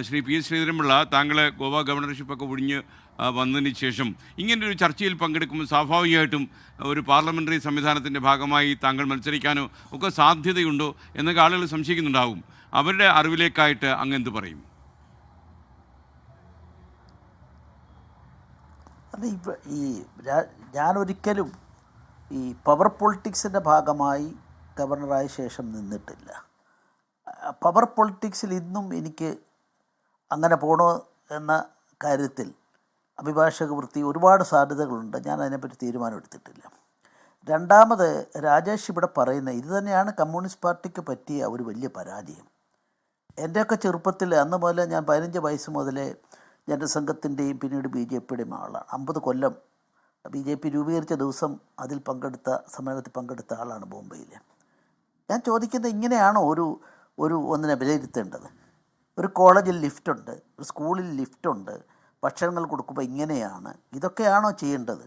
Shri P S Sreedharan Pillai താങ്കളെ ഗോവ ഗവർണർഷിപ്പൊക്കെ ഒഴിഞ്ഞ് വന്നതിന് ശേഷം ഇങ്ങനൊരു ചർച്ചയിൽ പങ്കെടുക്കുമ്പോൾ സ്വാഭാവികമായിട്ടും ഒരു പാർലമെൻ്ററി സംവിധാനത്തിൻ്റെ ഭാഗമായി താങ്കൾ മത്സരിക്കാനോ ഒക്കെ സാധ്യതയുണ്ടോ എന്നൊക്കെ ആളുകൾ സംശയിക്കുന്നുണ്ടാവും. അവരുടെ അറിവിലേക്കായിട്ട് അങ്ങ് എന്ത് പറയും? അത് ഈ ഞാനൊരിക്കലും ഈ പവർ പൊളിറ്റിക്സിൻ്റെ ഭാഗമായി ഗവർണറായ ശേഷം നിന്നിട്ടില്ല. പവർ പൊളിറ്റിക്സിൽ ഇന്നും എനിക്ക് അങ്ങനെ പോകണോ എന്ന കാര്യത്തിൽ അഭിഭാഷക വൃത്തി ഒരുപാട് സാധ്യതകളുണ്ട്. ഞാൻ അതിനെപ്പറ്റി തീരുമാനമെടുത്തിട്ടില്ല. രണ്ടാമത്, രാജേഷ് ഇവിടെ പറയുന്ന ഇത് തന്നെയാണ് കമ്മ്യൂണിസ്റ്റ് പാർട്ടിക്ക് പറ്റിയ ഒരു വലിയ പരാജയം. എൻ്റെയൊക്കെ ചെറുപ്പത്തിൽ അന്ന് മുതൽ ഞാൻ 15 വയസ്സ് മുതലേ ജനസംഘത്തിൻ്റെയും പിന്നീട് BJPയുടെയും ആളാണ്. 50 കൊല്ലം BJP രൂപീകരിച്ച ദിവസം അതിൽ സമ്മേളനത്തിൽ പങ്കെടുത്ത ആളാണ് ബോംബെയിൽ. ഞാൻ ചോദിക്കുന്നത്, ഇങ്ങനെയാണോ ഒന്നിനെ വിലയിരുത്തേണ്ടത്? ഒരു കോളേജിൽ ലിഫ്റ്റുണ്ട്, ഒരു സ്കൂളിൽ ലിഫ്റ്റുണ്ട്, ഭക്ഷണങ്ങൾ കൊടുക്കുമ്പോൾ ഇങ്ങനെയാണ്, ഇതൊക്കെയാണോ ചെയ്യേണ്ടത്?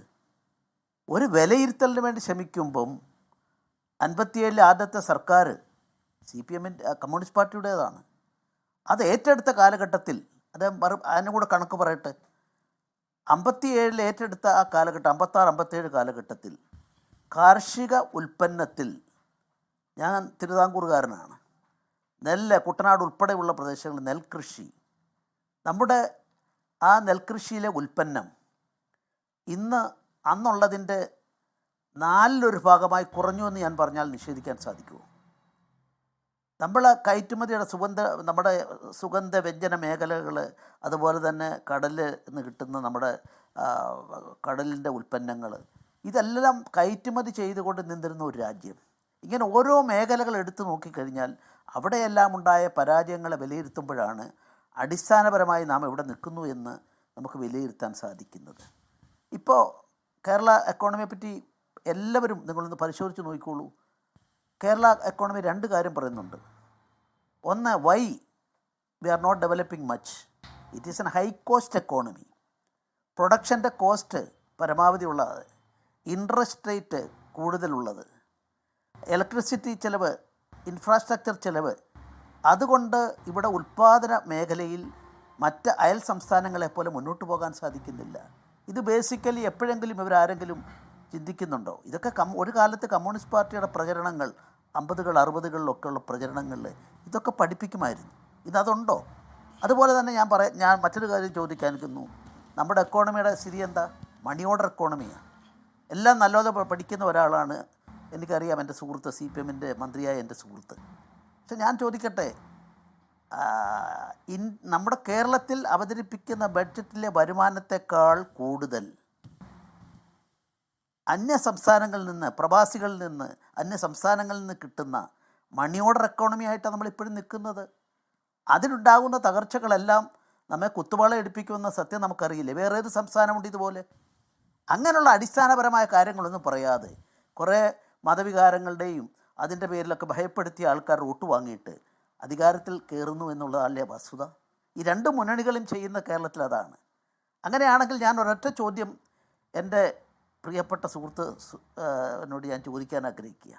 ഒരു വിലയിരുത്തലിന് വേണ്ടി ശ്രമിക്കുമ്പം 57 ആദ്യത്തെ സർക്കാർ CPM കമ്മ്യൂണിസ്റ്റ് പാർട്ടിയുടേതാണ്. അത് ഏറ്റെടുത്ത കാലഘട്ടത്തിൽ അതിനും കൂടെ കണക്ക് പറയട്ടെ. 57 ഏറ്റെടുത്ത ആ കാലഘട്ടം 56-57 കാലഘട്ടത്തിൽ കാർഷിക ഉൽപ്പന്നത്തിൽ, ഞാൻ തിരുവിതാംകൂറുകാരനാണ്, നെല്ല്, കുട്ടനാട് ഉൾപ്പെടെയുള്ള പ്രദേശങ്ങളിൽ നെൽകൃഷി, നമ്മുടെ ആ നെൽകൃഷിയിലെ ഉൽപ്പന്നം ഇന്ന് അന്നുള്ളതിൻ്റെ 4 ഭാഗമായി കുറഞ്ഞു എന്ന് ഞാൻ പറഞ്ഞാൽ നിഷേധിക്കാൻ സാധിക്കുമോ? നമ്മൾ കയറ്റുമതിയുടെ നമ്മുടെ സുഗന്ധ വ്യഞ്ജന മേഖലകൾ, അതുപോലെ തന്നെ കടലിൽ നിന്ന് കിട്ടുന്ന നമ്മുടെ കടലിൻ്റെ ഉൽപ്പന്നങ്ങൾ, ഇതെല്ലാം കയറ്റുമതി ചെയ്തുകൊണ്ട് നിന്നിരുന്ന ഒരു രാജ്യം. ഇങ്ങനെ ഓരോ മേഖലകൾ എടുത്തു നോക്കിക്കഴിഞ്ഞാൽ അവിടെയെല്ലാം ഉണ്ടായ പരാജയങ്ങളെ വിലയിരുത്തുമ്പോഴാണ് അടിസ്ഥാനപരമായി നാം എവിടെ നിൽക്കുന്നു എന്ന് നമുക്ക് വിലയിരുത്താൻ സാധിക്കുന്നത്. ഇപ്പോൾ കേരള എക്കോണമിയെ പറ്റി എല്ലാവരും നിങ്ങളൊന്ന് പരിശോധിച്ച് നോക്കിക്കോളൂ. കേരള എക്കോണമി 2 കാര്യം പറയുന്നുണ്ട്. ഒന്ന്, why we are not developing much. It is an high cost economy. പ്രൊഡക്ഷൻ്റെ കോസ്റ്റ് പരമാവധി ഉള്ളത്, ഇൻട്രസ്റ്റ് റേറ്റ് കൂടുതലുള്ളത്, ഇലക്ട്രിസിറ്റി ചിലവ്, ഇൻഫ്രാസ്ട്രക്ചർ ചിലവ്. അതുകൊണ്ട് ഇവിടെ ഉൽപ്പാദന മേഖലയിൽ മറ്റ് അയൽ സംസ്ഥാനങ്ങളെപ്പോലെ മുന്നോട്ട് പോകാൻ സാധിക്കുന്നില്ല. ഇത് ബേസിക്കലി എപ്പോഴെങ്കിലും ഇവരാരെങ്കിലും ചിന്തിക്കുന്നുണ്ടോ? ഇതൊക്കെ ഒരു കാലത്ത് കമ്മ്യൂണിസ്റ്റ് പാർട്ടിയുടെ പ്രചരണങ്ങൾ 50-കൾ 60-കളിലൊക്കെ ഉള്ള പ്രചരണങ്ങളിൽ ഇതൊക്കെ പഠിപ്പിക്കുമായിരുന്നു. ഇതതുണ്ടോ? അതുപോലെ തന്നെ ഞാൻ മറ്റൊരു കാര്യം ചോദിക്കാനിരിക്കുന്നു. നമ്മുടെ എക്കോണമിയുടെ സ്ഥിതി എന്താ? മണി ഓർഡർ എക്കോണമിയാണ്. എല്ലാം നല്ലപോലെ പഠിക്കുന്ന ഒരാളാണ്, എനിക്കറിയാം, എൻ്റെ സുഹൃത്ത്, CPMൻ്റെ മന്ത്രിയായ എൻ്റെ സുഹൃത്ത്. പക്ഷെ ഞാൻ ചോദിക്കട്ടെ, നമ്മുടെ കേരളത്തിൽ അവതരിപ്പിക്കുന്ന ബഡ്ജറ്റിലെ വരുമാനത്തെക്കാൾ കൂടുതൽ അന്യ സംസ്ഥാനങ്ങളിൽ നിന്ന്, പ്രവാസികളിൽ നിന്ന്, അന്യ സംസ്ഥാനങ്ങളിൽ നിന്ന് കിട്ടുന്ന മണി ഓർഡർ എക്കോണമി ആയിട്ടാണ് നമ്മളിപ്പോഴും നിൽക്കുന്നത്. അതിനുണ്ടാകുന്ന തകർച്ചകളെല്ലാം നമ്മെ കുത്തുവാള എടുപ്പിക്കുമെന്ന സത്യം നമുക്കറിയില്ല. വേറെ ഏത് സംസ്ഥാനമുണ്ട് ഇതുപോലെ? അങ്ങനെയുള്ള അടിസ്ഥാനപരമായ കാര്യങ്ങളൊന്നും പറയാതെ കുറേ മതവികാരങ്ങളുടെയും അതിൻ്റെ പേരിലൊക്കെ ഭയപ്പെടുത്തിയ ആൾക്കാർ വോട്ട് വാങ്ങിയിട്ട് അധികാരത്തിൽ കയറുന്നു എന്നുള്ളതല്ലേ വസ്തുത? ഈ 2 മുന്നണികളും ചെയ്യുന്ന കേരളത്തിൽ അതാണ്. അങ്ങനെയാണെങ്കിൽ ഞാൻ ഒരൊറ്റ ചോദ്യം എൻ്റെ പ്രിയപ്പെട്ട സുഹൃത്ത് എന്നോട് ഞാൻ ചോദിക്കാൻ ആഗ്രഹിക്കുക.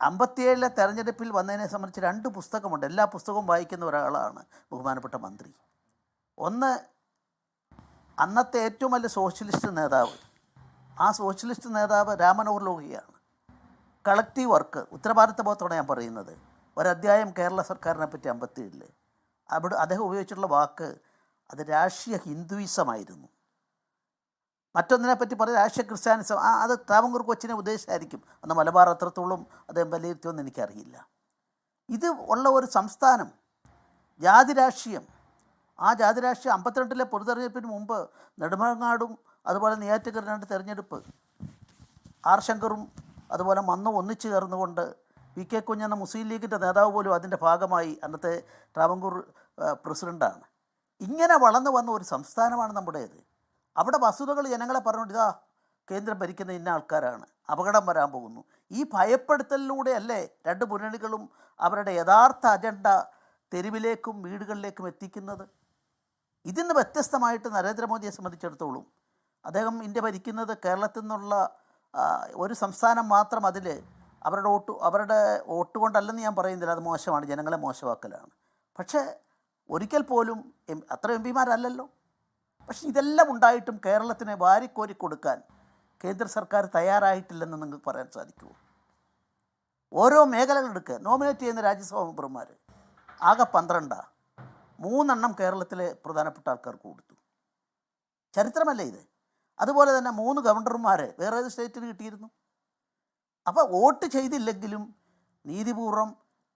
57 തെരഞ്ഞെടുപ്പിൽ വന്നതിനെ സംബന്ധിച്ച് 2 പുസ്തകമുണ്ട്. എല്ലാ പുസ്തകവും വായിക്കുന്ന ഒരാളാണ് ബഹുമാനപ്പെട്ട മന്ത്രി. ഒന്ന്, അന്നത്തെ ഏറ്റവും വലിയ സോഷ്യലിസ്റ്റ് നേതാവ്, ആ സോഷ്യലിസ്റ്റ് നേതാവ് രാമനോഹർ ലോഹിയാണ്. കളക്റ്റീവ് വർക്ക്, ഉത്തരവാദിത്തബോധത്തോടെ ഞാൻ പറയുന്നത്. ഒരധ്യായം കേരള സർക്കാരിനെ പറ്റി 57 അദ്ദേഹം ഉപയോഗിച്ചിട്ടുള്ള വാക്ക് അത് രാഷ്ട്രീയ ഹിന്ദുയിസമായിരുന്നു. മറ്റൊന്നിനെപ്പറ്റി പറഞ്ഞ രാഷ്ട്രീയ ക്രിസ്ത്യാനിസം. അത് ട്രാവൻകൂർ കൊച്ചിനെ ഉദ്ദേശിച്ചായിരിക്കും. അന്ന് മലബാർ അത്രത്തോളം അദ്ദേഹം വിലയിരുത്തിയെന്ന് എനിക്കറിയില്ല. ഇത് ഉള്ള ഒരു സംസ്ഥാനം, ജാതി രാഷ്ട്രീയം, ആ ജാതി രാഷ്ട്രീയം 52 പൊതുതെരഞ്ഞെടുപ്പിന് മുമ്പ് നെടുമങ്ങാടും അതുപോലെ നെയ്യാറ്റിൻകര 2 തെരഞ്ഞെടുപ്പ്, ആർ ശങ്കറും അതുപോലെ മന്നും ഒന്നിച്ചു ചേർന്നുകൊണ്ട് PK കുഞ്ഞെന്ന മുസ്ലിം ലീഗിൻ്റെ നേതാവ് പോലും അതിൻ്റെ ഭാഗമായി അന്നത്തെ ട്രാവൻകൂർ പ്രസിഡൻ്റാണ്. ഇങ്ങനെ വളർന്നു വന്ന ഒരു സംസ്ഥാനമാണ് നമ്മുടേത്. അവിടെ വസ്തുതകൾ ജനങ്ങളെ പറഞ്ഞുകൊണ്ട് ഇതാ കേന്ദ്രം ഭരിക്കുന്ന ഇന്ന ആൾക്കാരാണ്, അപകടം വരാൻ പോകുന്നു. ഈ ഭയപ്പെടുത്തലിലൂടെയല്ലേ 2 മുന്നണികളും അവരുടെ യഥാർത്ഥ അജണ്ട തെരുവിലേക്കും വീടുകളിലേക്കും എത്തിക്കുന്നത്? ഇതിന് വ്യത്യസ്തമായിട്ട് നരേന്ദ്രമോദിയെ സംബന്ധിച്ചിടത്തോളം അദ്ദേഹം ഇന്ത്യ ഭരിക്കുന്നത് കേരളത്തിൽ നിന്നുള്ള ഒരു സംസ്ഥാനം മാത്രം, അതിൽ അവരുടെ വോട്ട് കൊണ്ടല്ലെന്ന് ഞാൻ പറയുന്നില്ല, അത് മോശമാണ്, ജനങ്ങളെ മോശമാക്കലാണ്. പക്ഷേ ഒരിക്കൽ പോലും അത്ര എം പിമാരല്ലല്ലോ. പക്ഷെ ഇതെല്ലാം ഉണ്ടായിട്ടും കേരളത്തിനെ വാരിക്കോരി കൊടുക്കാൻ കേന്ദ്ര സർക്കാർ തയ്യാറായിട്ടില്ലെന്ന് നിങ്ങൾക്ക് പറയാൻ സാധിക്കുമോ? ഓരോ മേഖലകളെടുക്കുക, നോമിനേറ്റ് ചെയ്യുന്ന രാജ്യസഭാ മെമ്പർമാർ ആകെ 12, 3 കേരളത്തിലെ പ്രധാനപ്പെട്ട ആൾക്കാർക്ക് കൊടുത്തു. ചരിത്രമല്ലേ ഇത്? അതുപോലെ തന്നെ 3 ഗവർണർമാരെ വേറെ ഏത് സ്റ്റേറ്റിന് കിട്ടിയിരുന്നു. അപ്പോൾ വോട്ട് ചെയ്തില്ലെങ്കിലും നീതിപൂർവം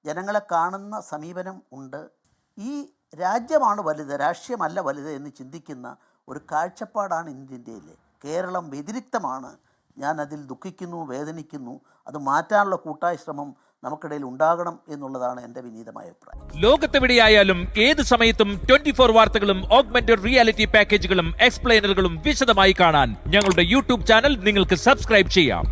ജനങ്ങളെ കാണുന്ന സമീപനം ഉണ്ട്. ഈ രാജ്യമാണ് വലുത്, രാഷ്ട്രീയമല്ല വലുത് എന്ന് ചിന്തിക്കുന്ന ഒരു കാഴ്ചപ്പാടാണ് ഇന്ത്യയിലെ. കേരളം വ്യതിരിക്തമാണ്. ഞാൻ അതിൽ ദുഃഖിക്കുന്നു, വേദനിക്കുന്നു. അത് മാറ്റാനുള്ള കൂട്ടായ ശ്രമം നമുക്കിടയിൽ ഉണ്ടാകണം എന്നുള്ളതാണ് എൻ്റെ വിനീതമായ അഭിപ്രായം. ലോകത്തെവിടെയായാലും ഏത് സമയത്തും 24 വാർത്തകളും ഓഗ്മെന്റഡ് റിയാലിറ്റി പാക്കേജുകളും എക്സ്പ്ലെയിനറുകളും വിശദമായി കാണാൻ ഞങ്ങളുടെ യൂട്യൂബ് ചാനൽ നിങ്ങൾക്ക് സബ്സ്ക്രൈബ് ചെയ്യാം.